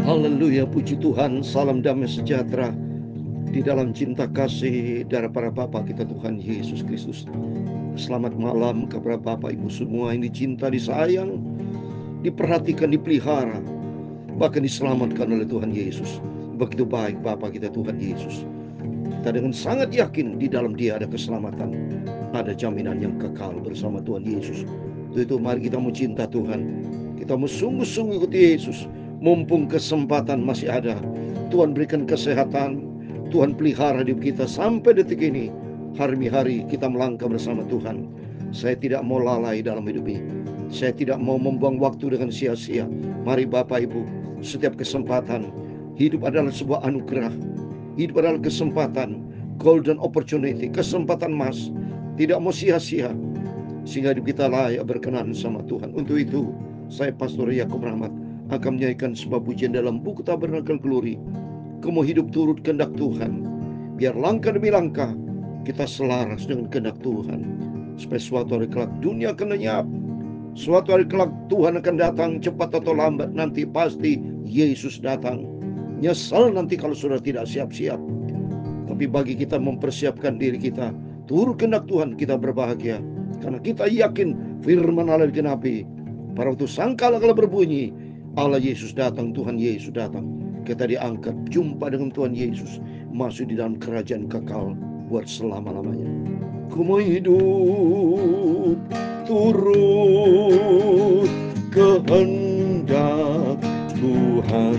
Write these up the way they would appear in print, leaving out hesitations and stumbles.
Haleluya, puji Tuhan. Salam damai sejahtera di dalam cinta kasih dari para Bapa kita Tuhan Yesus Kristus. Selamat malam kepada Bapak Ibu semua yang dicinta, disayang, diperhatikan, dipelihara, bahkan diselamatkan oleh Tuhan Yesus. Begitu baik Bapa kita Tuhan Yesus. Kita dengan sangat yakin di dalam Dia ada keselamatan, ada jaminan yang kekal bersama Tuhan Yesus. Itu mari kita mau cinta Tuhan, kita mau sungguh-sungguh ikuti Yesus. Mumpung kesempatan masih ada, Tuhan berikan kesehatan, Tuhan pelihara hidup kita sampai detik ini. Hari-hari kita melangkah bersama Tuhan. Saya tidak mau lalai dalam hidup ini. Saya tidak mau membuang waktu dengan sia-sia. Mari Bapak Ibu, setiap kesempatan, hidup adalah sebuah anugerah. Hidup adalah kesempatan, golden opportunity, kesempatan emas. Tidak mau sia-sia, sehingga hidup kita layak berkenan sama Tuhan. Untuk itu, saya Pastor Yakub Rahmat akan menyanyikan sebuah pujian dalam buku Tabernakel Glory. Kamu hidup turut kehendak Tuhan, biar langkah demi langkah kita selaras dengan kehendak Tuhan, supaya suatu hari kelak dunia akan lenyap. Suatu hari kelak Tuhan akan datang, cepat atau lambat nanti pasti Yesus datang. Nyesal nanti kalau sudah tidak siap-siap. Tapi bagi kita mempersiapkan diri kita turut kehendak Tuhan, kita berbahagia karena kita yakin firman Allah digenapi. Pada waktu sangkala kala berbunyi, Allah Yesus datang, Tuhan Yesus datang, kita diangkat, jumpa dengan Tuhan Yesus, masuk di dalam kerajaan kekal buat selama-lamanya. Ku mau hidup turut kehendak Tuhan,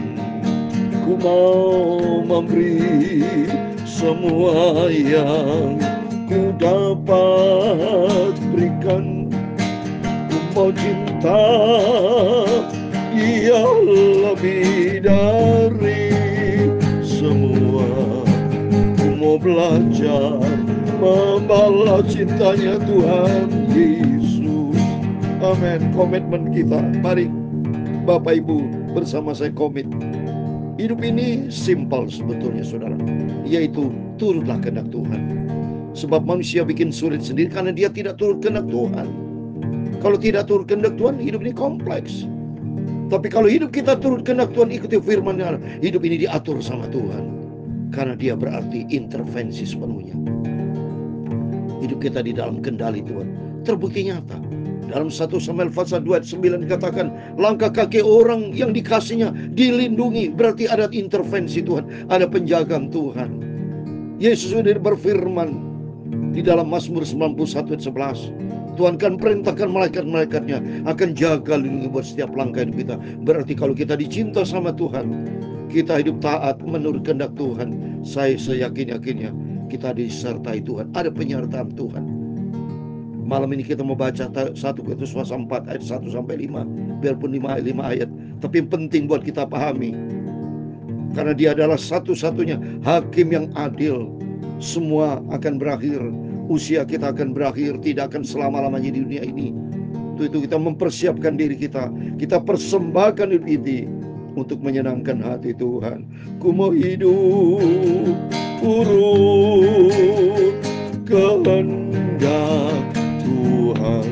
ku mau memberi semua yang ku dapat berikan. Ku mau cinta Dia lebih dari semua. Ku mau belajar membalas cintanya Tuhan Yesus. Amin. Komitmen kita, mari Bapak Ibu bersama saya komit. Hidup ini simpel sebetulnya saudara, yaitu turutlah kehendak Tuhan. Sebab manusia bikin sulit sendiri karena dia tidak turut kehendak Tuhan. Kalau tidak turut kehendak Tuhan, hidup ini kompleks. Tapi kalau hidup kita turut kehendak Tuhan, ikuti firman-Nya, hidup ini diatur sama Tuhan. Karena Dia berarti intervensi sepenuhnya. Hidup kita di dalam kendali Tuhan terbukti nyata. Dalam 1 Samuel pasal 2 ayat 9 dikatakan, langkah kaki orang yang dikasihnya dilindungi. Berarti ada intervensi Tuhan, ada penjagaan Tuhan. Yesus sudah berfirman di dalam Mazmur 91 ayat 11, Tuhan akan perintahkan malaikat-malaikatnya akan jaga lindungi buat setiap langkah hidup kita. Berarti kalau kita dicinta sama Tuhan, kita hidup taat menurut kehendak Tuhan, saya seyakin-yakinnya kita disertai Tuhan, ada penyertaan Tuhan. Malam ini kita mau baca 1 Petrus pasal 4 ayat 1 sampai 5, biarpun 5 ayat, tapi yang penting buat kita pahami, karena Dia adalah satu-satunya hakim yang adil. Semua akan berakhir, usia kita akan berakhir, tidak akan selama-lamanya di dunia ini. Untuk itu kita mempersiapkan diri kita, kita persembahkan hidup ini untuk menyenangkan hati Tuhan. Ku mau hidup turut kehendak Tuhan,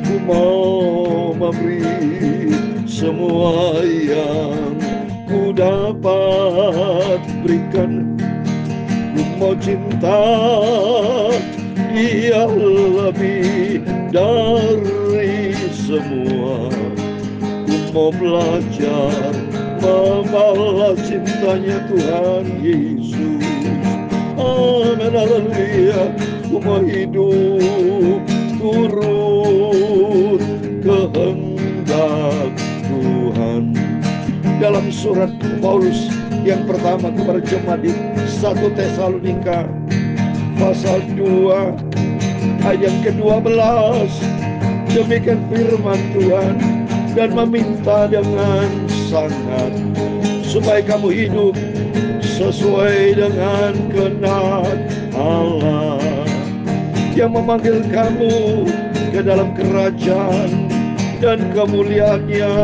ku mau memberi semua yang ku dapat berikan. Ku mau cinta Dia lebih dari semua. Ku mau belajar membalas cintanya Tuhan Yesus. Amin, haleluya. Ku mau hidup turut kehendak Tuhan. Dalam surat Paulus yang pertama kepada jemaat di 1 Tesalonika pasal 2 ayat ke-12, demikian firman Tuhan, dan meminta dengan sangat supaya kamu hidup sesuai dengan kehendak Allah yang memanggil kamu ke dalam kerajaan dan kemuliaannya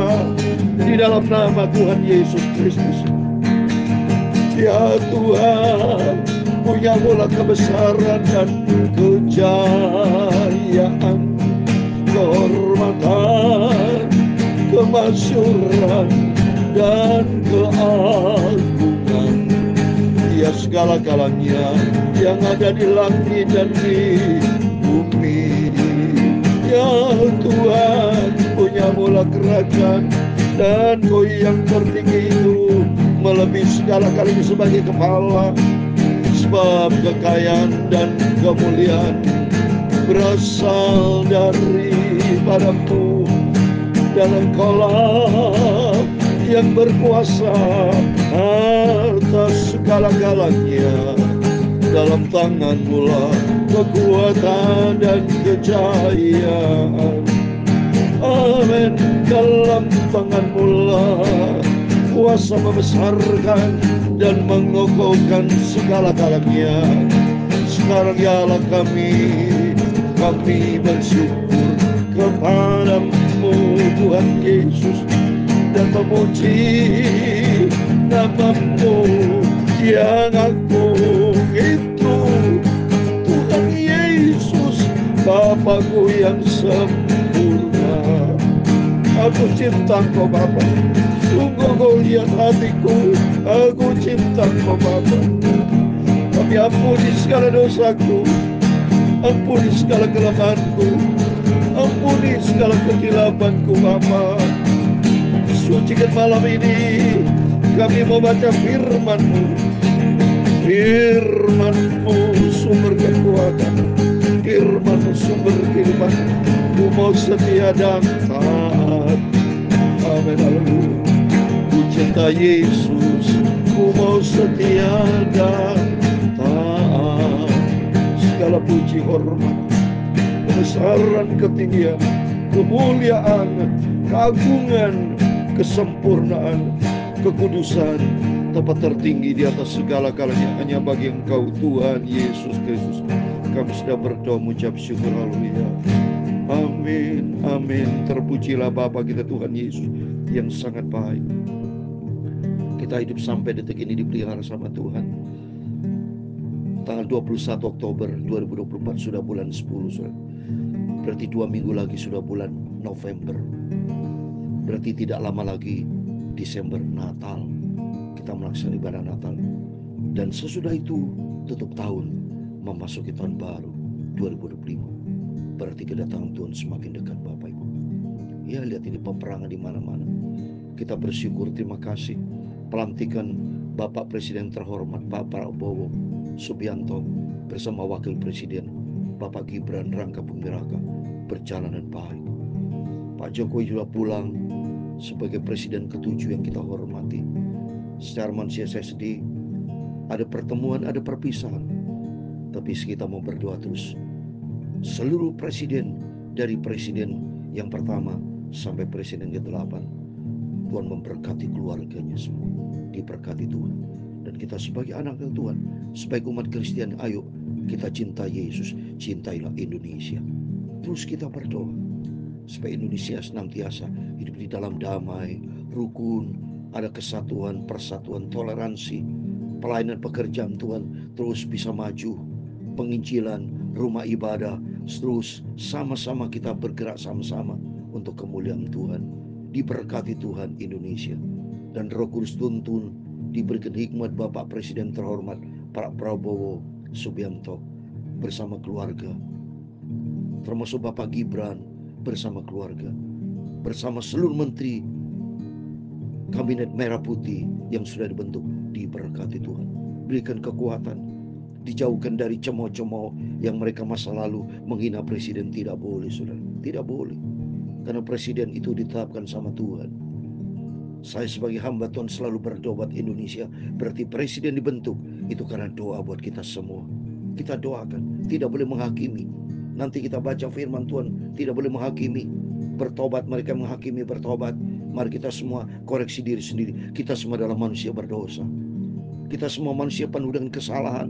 di dalam nama Tuhan Yesus Kristus. Ya Tuhan, punyamu kebesaran dan kejayaan, kehormatan, kemasyuran, dan keagungan. Dia segala-galanya yang ada di langit dan di bumi. Ya Tuhan, punya mula kerajaan, dan Kau yang tertinggi itu melebihi segala-galanya sebagai kepala. Sebab kekayaan dan kemuliaan berasal daripadamu, dan Engkaulah yang berkuasa atas segala-galanya. Dalam tangan-Mu lah kekuatan dan kejayaan. Amin. Dalam tangan-Mu lah kuasa membesarkan dan mengokohkan segala-galanya. Sekarang ya Allah kami bersyukur kepadamu Tuhan Yesus, dan memuji nama-Mu yang agung itu. Tuhan Yesus, Bapakku yang sempurna. Aku cinta Kau Bapa, sungguh Kau lihat hatiku. Aku cinta Kau Bapa. Kami ampuni segala dosaku, ampuni segala kelemahanku, ampuni segala kekilafanku Bapa. Sucikan malam ini kami membaca firman-Mu. Firman-Mu sumber kekuatan, firman-Mu sumber kehidupan. Ku mau setia dan taat. Amin. Haleluya. Ku cinta Yesus, ku mau setia dan taat. Segala puji, hormat, kebesaran, ketinggian, kemuliaan, keagungan, kesempurnaan, kekudusan, tempat tertinggi di atas segala-galanya hanya bagi Engkau Tuhan Yesus Kristus. Kami sudah berdoa mengucap syukur. Haleluya. Amin. Amin. Terpujilah Bapa kita Tuhan Yesus yang sangat baik. Kita hidup sampai detik ini dipelihara sama Tuhan. Tanggal 21 Oktober 2024 sudah bulan 10, saudara. Berarti 2 minggu lagi sudah bulan November. Berarti tidak lama lagi Desember, Natal. Kita melaksanakan ibadah Natal. Dan sesudah itu tutup tahun, memasuki tahun baru 2025. Berarti kedatangan Tuhan semakin dekat Bapak Ibu. Ya, lihat ini peperangan di mana-mana. Kita bersyukur, terima kasih. Pelantikan Bapak Presiden terhormat Pak Prabowo Subianto bersama Wakil Presiden Bapak Gibran Raka Buming Raka berjalan dengan baik. Pak Jokowi juga pulang sebagai Presiden ke-7 yang kita hormati. Secara manusia saya sedih, ada pertemuan, ada perpisahan. Tapi kita mau berdoa terus. Seluruh presiden, dari presiden yang pertama sampai presiden ke-8, Tuhan memberkati keluarganya semua. Diberkati Tuhan. Dan kita sebagai anak Tuhan, sebagai umat Kristen, ayo kita cinta Yesus, cintailah Indonesia. Terus kita berdoa supaya Indonesia senantiasa hidup di dalam damai, rukun, ada kesatuan, persatuan, toleransi, pelayanan pekerjaan Tuhan terus bisa maju, penginjilan, rumah ibadah, terus sama-sama kita bergerak sama-sama untuk kemuliaan Tuhan. Diberkati Tuhan Indonesia, dan Roh Kudus tuntun, diberikan hikmat Bapak Presiden terhormat Pak Prabowo Subianto bersama keluarga, termasuk Bapak Gibran bersama keluarga, bersama seluruh menteri Kabinet Merah Putih yang sudah dibentuk. Diberkati Tuhan, berikan kekuatan, dijauhkan dari cemooh-cemooh yang mereka masa lalu menghina presiden. Tidak boleh, saudara, tidak boleh, karena presiden itu ditetapkan sama Tuhan. Saya sebagai hamba Tuhan selalu berdoa buat Indonesia. Berarti presiden dibentuk itu karena doa buat kita semua. Kita doakan, tidak boleh menghakimi. Nanti kita baca firman Tuhan, tidak boleh menghakimi. Bertobat, mereka menghakimi, bertobat. Mari kita semua koreksi diri sendiri. Kita semua adalah manusia berdosa. Kita semua manusia penuh dengan kesalahan.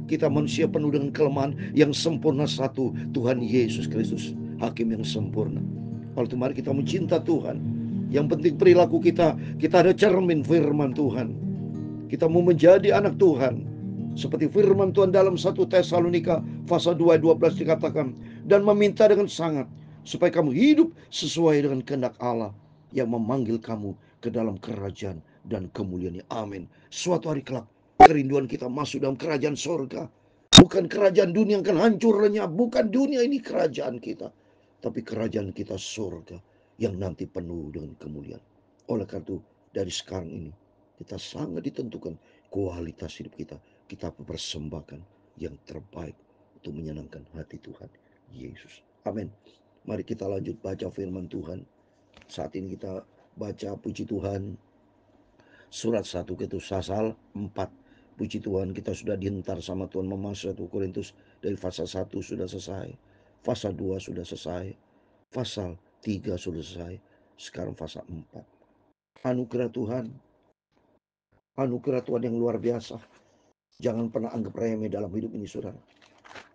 Kita manusia penuh dengan kelemahan. Yang sempurna satu, Tuhan Yesus Kristus, Hakim yang sempurna. Kalau itu mari kita mencinta Tuhan. Yang penting perilaku kita ada cermin firman Tuhan. Kita mau menjadi anak Tuhan. Seperti firman Tuhan dalam 1 Tesalonika pasal 2:12 dikatakan, dan meminta dengan sangat supaya kamu hidup sesuai dengan kehendak Allah, yang memanggil kamu ke dalam kerajaan dan kemuliaan-Nya. Amin. Suatu hari kelak kerinduan kita masuk dalam kerajaan sorga. Bukan kerajaan dunia yang akan hancur lenyap. Bukan dunia ini kerajaan kita. Tapi kerajaan kita sorga yang nanti penuh dengan kemuliaan. Oleh karena itu dari sekarang ini kita sangat ditentukan kualitas hidup kita. Kita persembahkan yang terbaik untuk menyenangkan hati Tuhan Yesus. Amin. Mari kita lanjut baca firman Tuhan. Saat ini kita baca puji Tuhan surat 1 Keturunan 4. Puji Tuhan kita sudah dihentar sama Tuhan memasuki 1 Korintus dari pasal 1 sudah selesai. Pasal 2 sudah selesai. Pasal 3 sudah selesai. Sekarang pasal 4. Anugerah Tuhan. Anugerah Tuhan yang luar biasa. Jangan pernah anggap remeh dalam hidup ini, saudara.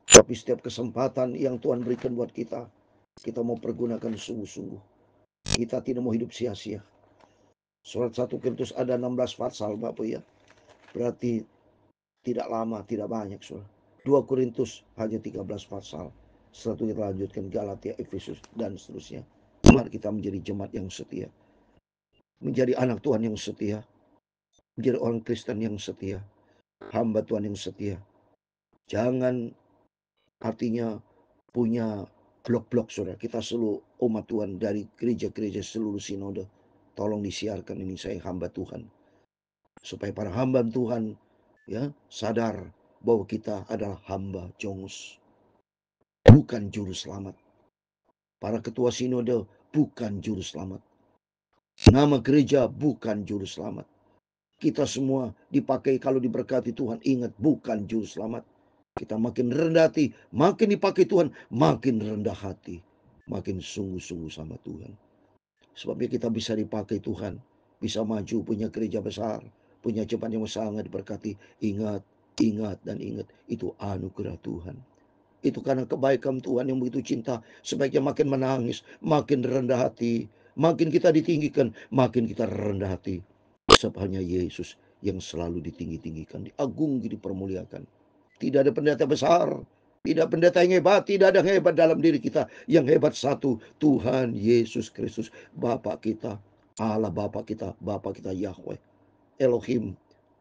Tapi setiap kesempatan yang Tuhan berikan buat kita, kita mau pergunakan sungguh-sungguh. Kita tidak mau hidup sia-sia. Surat 1 Korintus ada 16 pasal, Bapak ya. Berarti tidak lama, tidak banyak, saudara. 2 Korintus hanya 13 pasal. Setelah itu kita lanjutkan Galatia, Efesus, dan seterusnya. Mari kita menjadi jemaat yang setia. Menjadi anak Tuhan yang setia. Menjadi orang Kristen yang setia. Hamba Tuhan yang setia. Jangan artinya punya blok-blok, saudara. Kita seluruh umat Tuhan dari gereja-gereja seluruh sinode. Tolong disiarkan ini, saya hamba Tuhan. Supaya para hamba Tuhan ya sadar bahwa kita adalah hamba Jongus. Bukan juru selamat. Para ketua sinode bukan juru selamat. Nama gereja bukan juru selamat. Kita semua dipakai kalau diberkati Tuhan. Ingat, bukan juru selamat. Kita makin rendah hati, makin dipakai Tuhan, makin rendah hati, makin sungguh-sungguh sama Tuhan. Sebabnya kita bisa dipakai Tuhan, bisa maju, punya gereja besar, punya jemaat yang sangat diberkati. Ingat, ingat, dan ingat, itu anugerah Tuhan. Itu karena kebaikan Tuhan yang begitu cinta. Sebaiknya makin menangis, makin rendah hati, makin kita ditinggikan, makin kita rendah hati. Sebab hanya Yesus yang selalu ditinggi-tinggikan, diagung, dipermuliakan. Tidak ada pendeta besar, tidak pendeta yang hebat, tidak ada yang hebat dalam diri kita. Yang hebat satu, Tuhan Yesus Kristus, Bapa kita, Allah Bapa kita Yahweh, Elohim,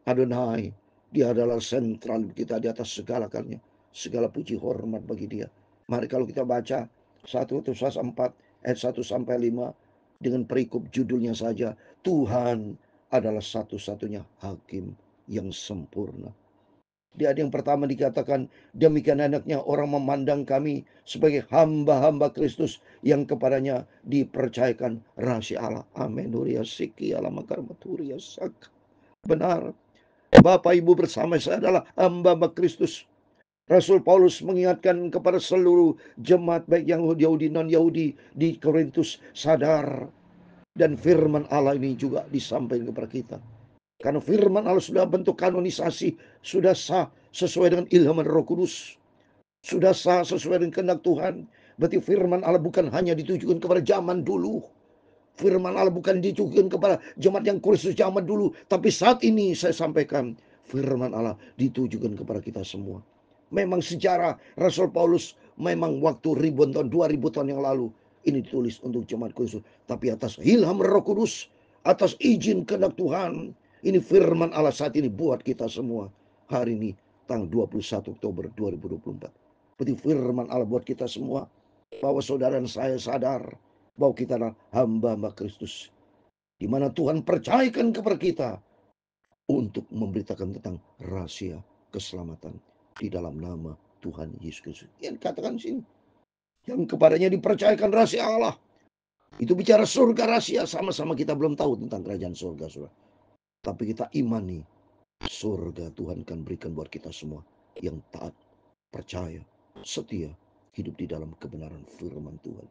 Adonai. Dia adalah sentral kita di atas segala kalanya. Segala puji hormat bagi dia. Mari kalau kita baca 1 Korintus 4 ayat 1 sampai 5 dengan perikop judulnya saja, Tuhan adalah satu-satunya hakim yang sempurna. Di ayat yang pertama dikatakan, demikian anaknya orang memandang kami sebagai hamba-hamba Kristus yang kepadanya dipercayakan rahasia Allah. Amin. Benar. Bapak Ibu bersama saya adalah hamba-hamba Kristus. Rasul Paulus mengingatkan kepada seluruh jemaat baik yang Yahudi non-Yahudi di Korintus, sadar. Dan firman Allah ini juga disampaikan kepada kita. Karena firman Allah sudah bentuk kanonisasi, sudah sah sesuai dengan ilhaman Roh Kudus, sudah sah sesuai dengan kehendak Tuhan. Berarti firman Allah bukan hanya ditujukan kepada zaman dulu. Firman Allah bukan ditujukan kepada jemaat yang Kristus zaman dulu, tapi saat ini saya sampaikan firman Allah ditujukan kepada kita semua. Memang sejarah Rasul Paulus memang waktu ribuan tahun, 2000 tahun yang lalu ini ditulis untuk jemaat Kristus, tapi atas ilham Roh Kudus, atas izin kehendak Tuhan. Ini firman Allah saat ini buat kita semua. Hari ini tanggal 21 Oktober 2024. Berarti firman Allah buat kita semua. Bahwa saudara dan saya sadar bahwa kita adalah hamba-hamba Kristus. Di mana Tuhan percayakan kepada kita untuk memberitakan tentang rahasia keselamatan di dalam nama Tuhan Yesus Kristus. Yang dikatakan di sini. Yang kepadanya dipercayakan rahasia Allah. Itu bicara surga rahasia. Sama-sama kita belum tahu tentang kerajaan surga, saudara. Tapi kita imani surga Tuhan akan berikan buat kita semua yang taat, percaya, setia, hidup di dalam kebenaran firman Tuhan.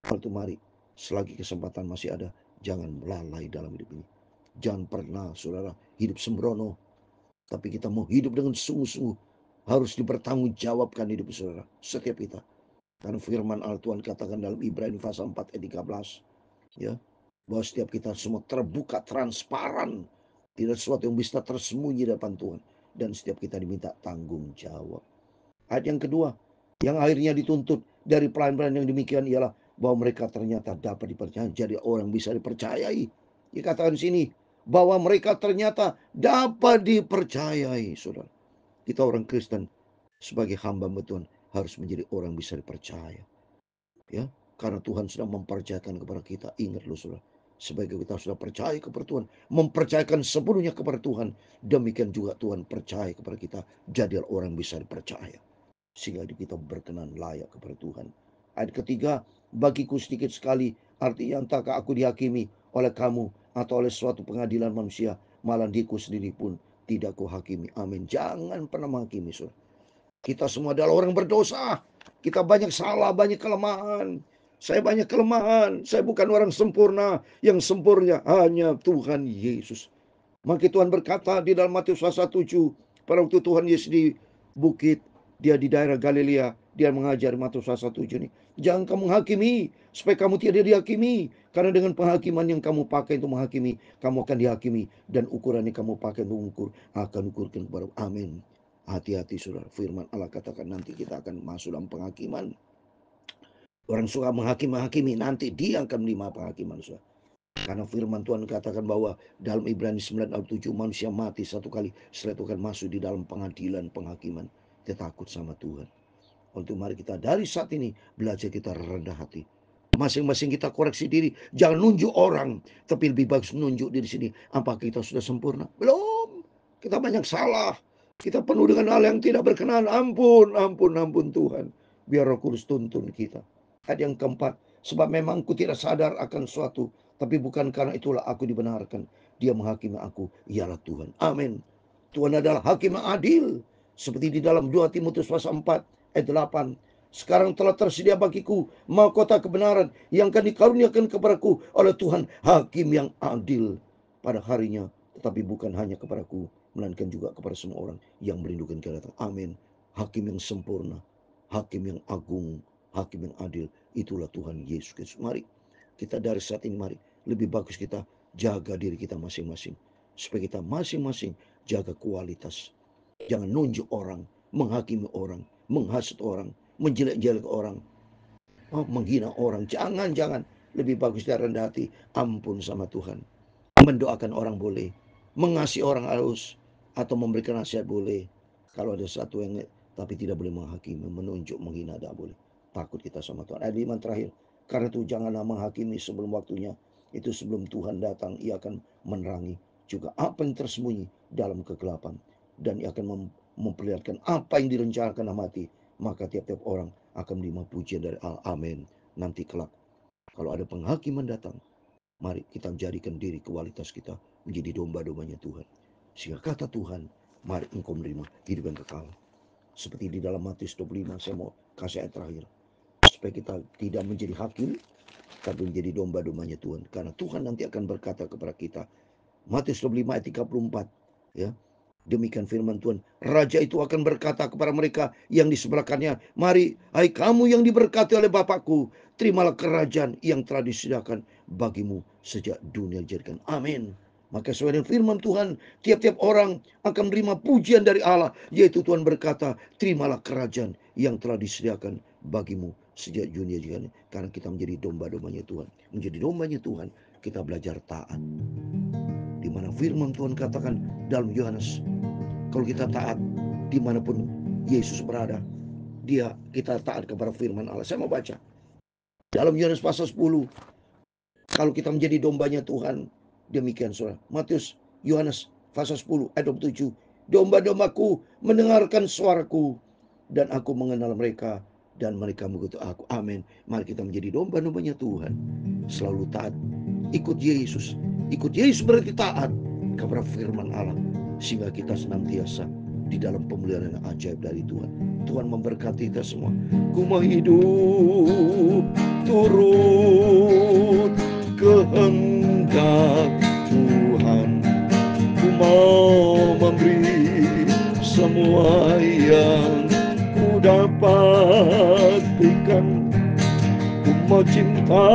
Hal itu mari, selagi kesempatan masih ada, jangan lalai dalam hidup ini. Jangan pernah saudara hidup sembrono. Tapi kita mau hidup dengan sungguh-sungguh. Harus dipertanggungjawabkan hidup saudara, setiap kita. Karena firman Allah Tuhan katakan dalam Ibrani pasal 4 ayat 13. Ya, bahwa setiap kita semua terbuka, transparan. Tidak sesuatu yang bisa tersembunyi di depan Tuhan. Dan setiap kita diminta tanggung jawab. Ayat yang kedua, yang akhirnya dituntut dari pelayan-pelayan yang demikian ialah bahwa mereka ternyata dapat dipercaya, jadi orang bisa dipercayai. Dikatakan sini bahwa mereka ternyata dapat dipercayai, saudara. Kita orang Kristen sebagai hamba Tuhan harus menjadi orang bisa dipercaya, ya, karena Tuhan sudah mempercayakan kepada kita. Ingat loh, saudara, sebagai kita sudah percaya kepada Tuhan, mempercayakan sepenuhnya kepada Tuhan, demikian juga Tuhan percaya kepada kita, jadilah orang bisa dipercaya, sehingga kita berkenan layak kepada Tuhan. Ayat ketiga, bagiku sedikit sekali, artinya entahkah aku dihakimi oleh kamu atau oleh suatu pengadilan manusia, malah diriku sendiri pun tidak kuhakimi. Amin. Jangan pernah menghakimi, saudara. Kita semua adalah orang berdosa. Kita banyak salah, banyak kelemahan. Saya banyak kelemahan. Saya bukan orang sempurna. Yang sempurna hanya Tuhan Yesus. Maka Tuhan berkata di dalam Matius pasal 7, pada waktu Tuhan Yesus di bukit, dia di daerah Galilea, dia mengajar. Matius pasal 7 ini, jangan kamu menghakimi, supaya kamu tidak dihakimi, karena dengan penghakiman yang kamu pakai untuk menghakimi, kamu akan dihakimi, dan ukuran yang kamu pakai untuk mengukur akan ukurkan kepada. Amin. Hati-hati, saudara. Firman Allah katakan nanti kita akan masuk dalam penghakiman. Orang suka menghakimi, nanti dia akan menerima penghakiman, saudara. Karena firman Tuhan katakan bahwa dalam Ibrani 9 ayat 7, manusia mati satu kali, setelah itu akan masuk di dalam pengadilan, penghakiman. Kita takut sama Tuhan. Untuk mari kita dari saat ini belajar kita rendah hati. Masing-masing kita koreksi diri. Jangan nunjuk orang, tapi lebih bagus nunjuk diri sini. Apakah kita sudah sempurna? Belum. Kita banyak salah. Kita penuh dengan hal yang tidak berkenan. Ampun, ampun, ampun Tuhan. Biar Roh Kudus tuntun kita. Ayat yang keempat, sebab memang aku tidak sadar akan suatu, tapi bukan karena itulah aku dibenarkan. Dia menghakimi aku, ialah Tuhan. Amin. Tuhan adalah hakim yang adil. Seperti di dalam 2 Timotius pasal 4 ayat 8. Sekarang telah tersedia bagiku mahkota kebenaran yang akan dikaruniakan kepadaku oleh Tuhan, hakim yang adil pada harinya. Tetapi bukan hanya kepadaku, melainkan juga kepada semua orang yang merindukan kedatangan. Amin. Hakim yang sempurna, hakim yang agung, hakim yang adil, itulah Tuhan Yesus Kristus. Mari kita dari saat ini, mari lebih bagus kita jaga diri kita masing-masing, supaya kita masing-masing jaga kualitas. Jangan nunjuk orang, menghakimi orang, menghasut orang, menjelek-jelek orang, menghina orang. Jangan. Lebih bagus dia rendah hati, ampun sama Tuhan. Mendoakan orang boleh, mengasihi orang harus, atau memberikan nasihat boleh. Kalau ada satu yang, tapi tidak boleh menghakimi, menunjuk, menghina, tidak boleh. Takut kita sama Tuhan. Ayat 5 terakhir, karena itu janganlah menghakimi sebelum waktunya. Itu sebelum Tuhan datang, ia akan menerangi juga apa yang tersembunyi dalam kegelapan, dan ia akan memperlihatkan apa yang direncanakan dalam hati. Maka tiap-tiap orang akan menerima pujian dari Allah. Amin. Nanti kelak, kalau ada penghakiman datang, mari kita menjadikan diri, kualitas kita menjadi domba-dombanya Tuhan. Sehingga kata Tuhan, mari engkau menerima hidup yang kekal. Seperti di dalam Matius 25, saya mau kasih ayat terakhir. Supaya kita tidak menjadi hakim, tapi menjadi domba-dombanya Tuhan. Karena Tuhan nanti akan berkata kepada kita. Matius 25 ayat 34. Ya. Demikian firman Tuhan. Raja itu akan berkata kepada mereka yang di sebelahnya, mari, hai kamu yang diberkati oleh Bapakku, terimalah kerajaan yang telah disediakan bagimu sejak dunia dijadikan. Amin. Maka sesuai dengan firman Tuhan, tiap-tiap orang akan menerima pujian dari Allah, yaitu Tuhan berkata, terimalah kerajaan yang telah disediakan bagimu sejak dunia dijadikan. Karena kita menjadi domba-dombanya Tuhan. Menjadi dombanya Tuhan, kita belajar taat. Di mana firman Tuhan katakan dalam Yohanes, kalau kita taat dimanapun Yesus berada, kita taat kepada firman Allah. Saya mau baca dalam Yohanes pasal 10. Kalau kita menjadi dombanya Tuhan, demikian saudara. Yohanes pasal 10 ayat 27. Domba-dombaku mendengarkan suaraku, dan aku mengenal mereka, dan mereka mengikuti aku. Amin. Mari kita menjadi domba-dombanya Tuhan. Selalu taat. Ikut Yesus. Ikut Yesus berarti taat kepada firman Allah, sehingga kita senantiasa di dalam pemeliharaan yang ajaib dari Tuhan. Tuhan memberkati kita semua. Ku mau hidup turut kehendak Tuhan. Ku mau memberi semua yang ku dapat berikan. Ku mau cinta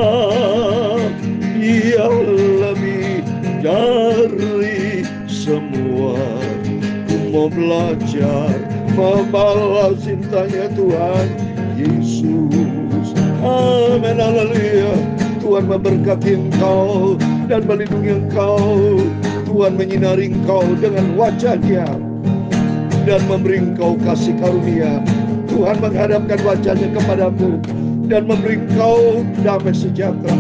Dia lebih dari semua. Ku mau belajar membalas cintanya Tuhan Yesus. Amin, haleluya. Tuhan memberkati engkau dan melindungi engkau. Tuhan menyinari engkau dengan wajah-Nya dan memberi engkau kasih karunia. Tuhan menghadapkan wajahnya kepadamu dan memberi engkau damai sejahtera.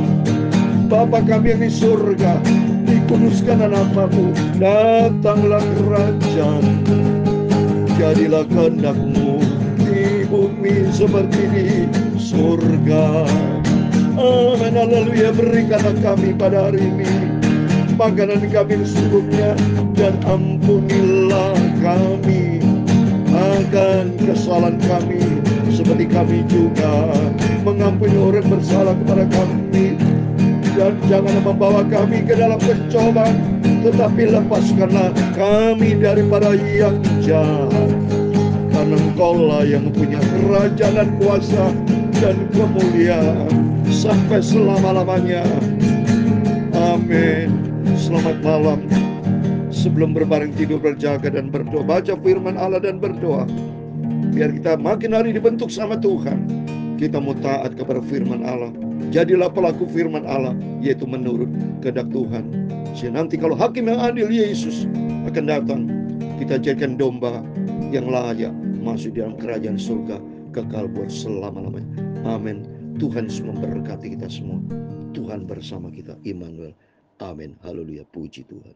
Bapa kami yang di surga, dikuduskan namamu, datanglah kerajaan, jadilah kehendak-Mu di bumi seperti di surga. Amin, haleluya. Berikanlah kami pada hari ini makanan kami secukupnya, dan ampunilah kami akan kesalahan kami, seperti kami juga mengampuni orang bersalah kepada kami. Dan jangan membawa kami ke dalam pencobaan, tetapi lepaskanlah kami daripada yang jahat. Karena Engkau-lah yang mempunyai kerajaan dan kuasa dan kemuliaan sampai selama-lamanya. Amin. Selamat malam. Sebelum berbaring tidur, berjaga dan berdoa, baca firman Allah dan berdoa. Biar kita makin hari dibentuk sama Tuhan. Kita mau taat kepada firman Allah. Jadilah pelaku firman Allah, yaitu menurut kehendak Tuhan. Sehingga nanti kalau hakim yang adil Yesus akan datang, kita jadikan domba yang layak masuk dalam kerajaan surga kekal buat selama-lamanya. Amin. Tuhan Yesus memberkati kita semua. Tuhan bersama kita, Immanuel. Amin. Haleluya. Puji Tuhan.